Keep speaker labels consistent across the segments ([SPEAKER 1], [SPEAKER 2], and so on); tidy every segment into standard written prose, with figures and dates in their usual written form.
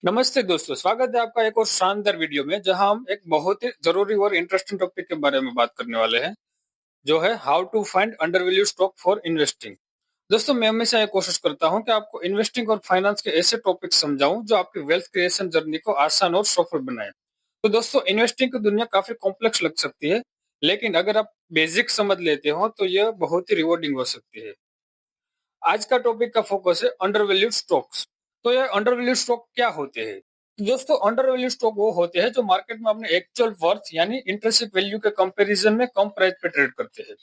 [SPEAKER 1] नमस्ते दोस्तों, स्वागत है आपका एक और शानदार वीडियो में जहां हम एक बहुत ही जरूरी और इंटरेस्टिंग टॉपिक के बारे में बात करने वाले हैं, जो है how to find undervalued stock for investing. दोस्तों, मैं हमेशा ये कोशिश करता हूं कि आपको इन्वेस्टिंग और फाइनेंस के ऐसे टॉपिक समझाऊं जो आपकी वेल्थ क्रिएशन जर्नी को आसान और सफल बनाए। तो दोस्तों, इन्वेस्टिंग की दुनिया काफी कॉम्प्लेक्स लग सकती है, लेकिन अगर आप बेसिक समझ लेते हो तो यह बहुत ही रिवॉर्डिंग हो सकती है। आज का टॉपिक का फोकस है अंडरवैल्यूड स्टॉक्स। तो ये अंडरवैल्यूड स्टॉक क्या होते हैं? दोस्तों, अंडरवैल्यूड स्टॉक वो होते हैं जो मार्केट में अपने एक्चुअल वर्थ यानी इंट्रिंसिक वैल्यू के कंपैरिजन में कम प्राइस पे ट्रेड करते हैं।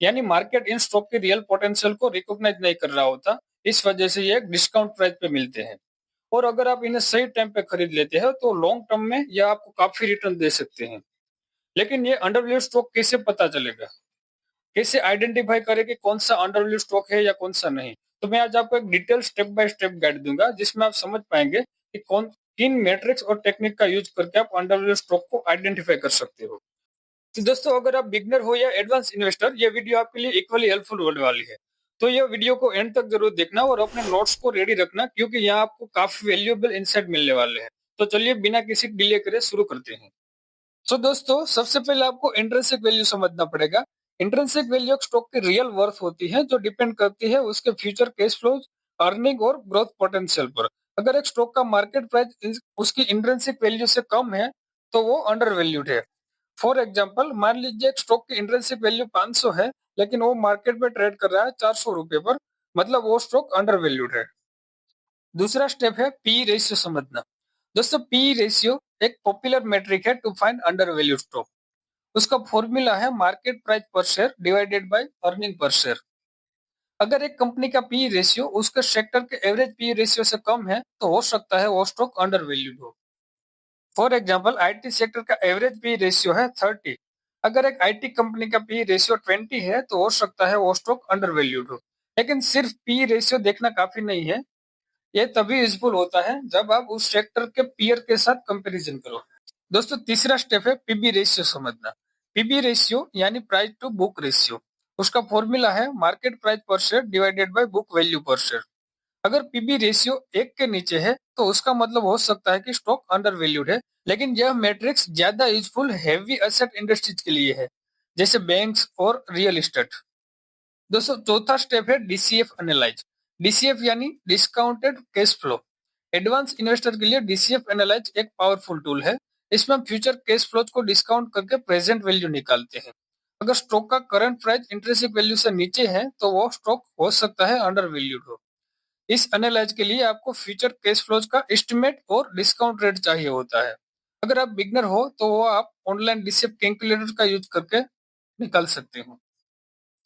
[SPEAKER 1] यानी मार्केट इन स्टॉक के रियल पोटेंशियल को रिकॉग्नाइज नहीं कर रहा होता, इस वजह से ये एक डिस्काउंट प्राइस पे मिलते हैं। और अगर आप इन्हें सही टाइम पे खरीद लेते हैं तो लॉन्ग टर्म में ये आपको काफी रिटर्न दे सकते हैं। लेकिन ये अंडरवैल्यूड स्टॉक कैसे पता चलेगा? कैसे आइडेंटिफाई करें कि कौन सा अंडरवैल्यूड स्टॉक है या कौन सा नहीं? तो मैं आज आपको एक detail step by step guide दूंगा जिसमें आप समझ पाएंगे कि कौन किन मैट्रिक्स और टेक्निक का यूज करके आप अंडरवैल्यूड स्टॉक को आइडेंटिफाई कर सकते हो। तो दोस्तों, अगर आप बिगनर हो या एडवांस इन्वेस्टर, ये वीडियो आपके लिए इक्वली हेल्पफुल होने वाली है। तो ये वीडियो को एंड तक जरूर देखना और अपने नोट्स को रेडी रखना, क्योंकि यहाँ आपको काफी वैल्यूएबल इंसाइट मिलने वाले हैं। तो चलिए बिना किसी डिले करे शुरू करते हैं। तो दोस्तों, सबसे पहले आपको इंट्रिंसिक वैल्यू समझना पड़ेगा। इंट्रिंसिक वैल्यू एक स्टॉक की रियल वर्थ होती है जो डिपेंड करती है उसके फ्यूचर कैश फ्लोज, अर्निंग और ग्रोथ पोटेंशियल पर। अगर एक स्टॉक का मार्केट प्राइस उसकी इंट्रिंसिक वैल्यू से कम है तो वो अंडर वैल्यूड है। फॉर एग्जाम्पल, मान लीजिए एक स्टॉक की इंट्रिंसिक वैल्यू 500 है, लेकिन वो मार्केट में ट्रेड कर रहा है 400 रुपए पर, मतलब वो स्टॉक अंडर वैल्यूड है। दूसरा स्टेप है पी रेशियो समझना। दोस्तों, पी रेशियो एक पॉपुलर मेट्रिक है to find undervalued stock. उसका फॉर्मूला है मार्केट प्राइस पर शेयर डिवाइडेड बाय अर्निंग पर शेयर। अगर एक कंपनी का पी रेशियो उसके सेक्टर के एवरेज पी रेशियो से कम है तो हो सकता है वो स्टॉक अंडर वैल्यूड हो। फॉर एग्जांपल, आईटी सेक्टर का एवरेज पी रेशियो है 30। अगर एक आईटी कंपनी का पी रेशियो 20 है तो हो सकता है वो स्टॉक अंडर वैल्यूड हो। लेकिन सिर्फ पी रेशियो देखना काफी नहीं है। ये तभी यूजफुल होता है जब आप उस सेक्टर के पीयर के साथ कंपैरिजन करो। दोस्तों, तीसरा स्टेप है पीबी रेशियो समझना। पीबी रेशियो यानी प्राइस टू बुक रेशियो। उसका फॉर्मूला है मार्केट प्राइस पर share divided bye book value पर शेयर। अगर पीबी रेशियो 1 के नीचे है तो उसका मतलब हो सकता है कि स्टॉक अंडर वैल्यूड है। लेकिन यह मैट्रिक्स ज्यादा यूजफुल हैवी एसेट इंडस्ट्रीज के लिए है, जैसे बैंक्स और रियल एस्टेट। दोस्तों, चौथा स्टेप है डीसीएफ एनालाइज। डीसीएफ यानी discounted cash flow. Advance investor के लिए डीसीएफ एनालाइज एक पावरफुल टूल है। इसमें हम फ्यूचर कैश फ्लोज को डिस्काउंट करके प्रेजेंट वैल्यू निकालते हैं। अगर स्टॉक का करंट प्राइस इंट्रिंसिक वैल्यू से नीचे है तो वो स्टॉक हो सकता है अंडर वैल्यूड हो। इस एनालाइज के लिए आपको फ्यूचर कैश फ्लोज का एस्टिमेट और डिस्काउंट रेट चाहिए होता है। अगर आप बिगनर हो तो वो आप ऑनलाइन डीसीएफ कैलकुलेटर का यूज करके निकाल सकते हो।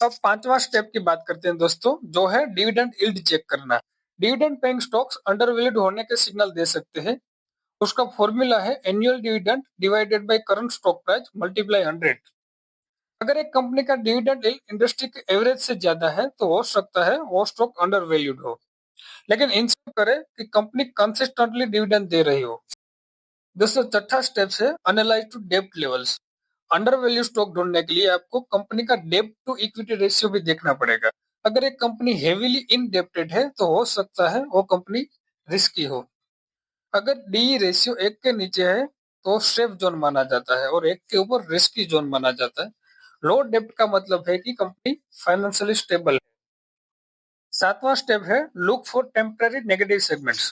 [SPEAKER 1] अब पांचवा स्टेप की बात करते हैं दोस्तों, जो है डिविडेंड यील्ड चेक करना। डिविडेंड पेइंग स्टॉक्स अंडरवैल्यूड होने के सिग्नल दे सकते हैं। उसका फॉर्मूला है annual dividend divided by current stock price multiply 100। अगर एक कंपनी का डिविडेंड यील्ड इंडस्ट्री के एवरेज से ज्यादा है तो हो सकता है वो स्टॉक अंडरवैल्यूड हो। लेकिन इंश्योर करें कि कंपनी कंसिस्टेंटली डिविडेंड दे रही हो। दोस्तों, छठा स्टेप है एनालाइज टू डेब्ट लेवल्स। अंडर वैल्यू स्टॉक ढूंढने के लिए आपको कंपनी का डेब्ट टू इक्विटी रेशियो भी देखना पड़ेगा। अगर एक कंपनी हेवीली इनडेप्टेड है तो हो सकता है वो कंपनी रिस्की हो। अगर डी रेशियो 1 के नीचे है तो सेफ जोन माना जाता है और 1 के ऊपर रिस्की जोन माना जाता है। लो डेब्ट का मतलब है कि कंपनी फाइनेंशियली स्टेबल है। सातवां स्टेप है look for temporary negative segments.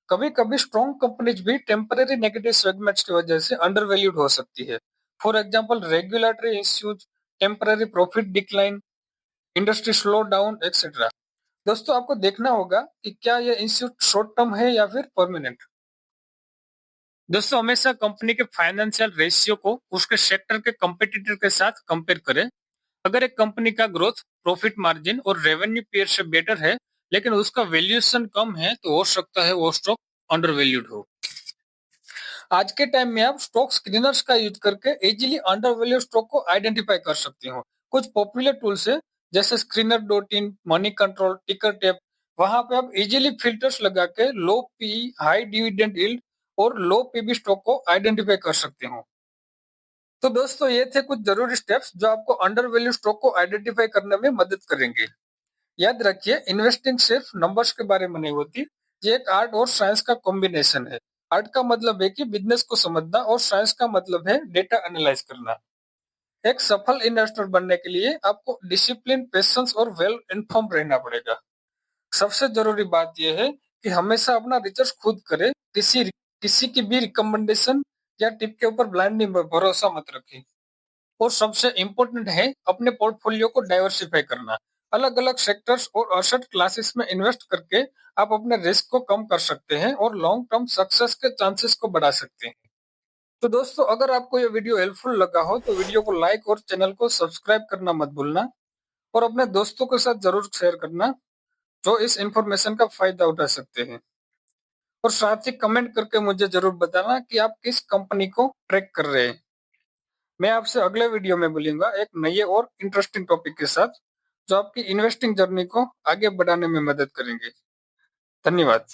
[SPEAKER 1] कभी कभी स्ट्रॉन्ग कंपनीज भी टेम्पररी नेगेटिव सेगमेंट्स की वजह से अंडरवैल्यूड हो सकती है। For example, regulatory issues, temporary profit decline, industry slow down etcetera. दोस्तों, आपको देखना होगा कि क्या यह इश्यू शॉर्ट टर्म है या फिर परमानेंट। दोस्तों, हमेशा कंपनी के फाइनेंशियल रेशियो को उसके सेक्टर के कंपटीटर के साथ कंपेयर करें। अगर एक कंपनी का ग्रोथ, प्रॉफिट मार्जिन और रेवेन्यू पेयर से बेटर है, लेकिन उसका वैल्यूएशन कम है, तो हो सकता है वो स्टॉक अंडरवैल्यूड हो। आज के टाइम में आप स्टॉक स्क्रीनर्स का यूज करके इजीली अंडरवैल्यू स्टॉक को आइडेंटिफाई कर सकते हो। कुछ पॉपुलर टूल्स है जैसे screener dot in, money control, टिकर टैप। वहां पे आप इजीली फिल्टर्स लगा के लो पी, हाई डिविडेंड यील्ड और लो पीबी स्टॉक को आइडेंटिफाई कर सकते हो। तो दोस्तों, ये थे कुछ जरूरी स्टेप्स जो आपको अंडरवैल्यू स्टॉक को आइडेंटिफाई करने में मदद करेंगे। याद रखिए, इन्वेस्टिंग सिर्फ नंबर्स के बारे में नहीं होती, ये एक आर्ट और साइंस का कॉम्बिनेशन है। आर्ट का मतलब है कि बिजनेस को समझना और साइंस का मतलब है डेटा एनालाइज करना। एक सफल इन्वेस्टर बनने के लिए आपको डिसिप्लिन, पेशेंस और वेल इन्फॉर्म रहना पड़ेगा। सबसे जरूरी बात यह है कि हमेशा अपना रिसर्च खुद करें। किसी की भी रिकमेंडेशन या टिप के ऊपर ब्लाइंडली भरोसा मत रखें। और सबसे इम्पोर्टेंट है अपने पोर्टफोलियो को डाइवर्सिफाई करना। अलग अलग सेक्टर्स और एसेट क्लासेस में इन्वेस्ट करके आप अपने रिस्क को कम कर सकते हैं और लॉन्ग टर्म सक्सेस के चांसेस को बढ़ा सकते हैं। तो दोस्तों, अगर आपको ये वीडियो हेल्पफुल लगा हो तो वीडियो को लाइक और चैनल को सब्सक्राइब करना मत भूलना, और अपने दोस्तों के साथ जरूर शेयर करना जो इस इंफॉर्मेशन का फायदा उठा सकते हैं। और साथ ही कमेंट करके मुझे जरूर बताना कि आप किस कंपनी को ट्रैक कर रहे हैं। मैं आपसे अगले वीडियो में मिलूंगा एक नए और इंटरेस्टिंग टॉपिक के साथ, जो आपकी इन्वेस्टिंग जर्नी को आगे बढ़ाने में मदद करेंगे। धन्यवाद।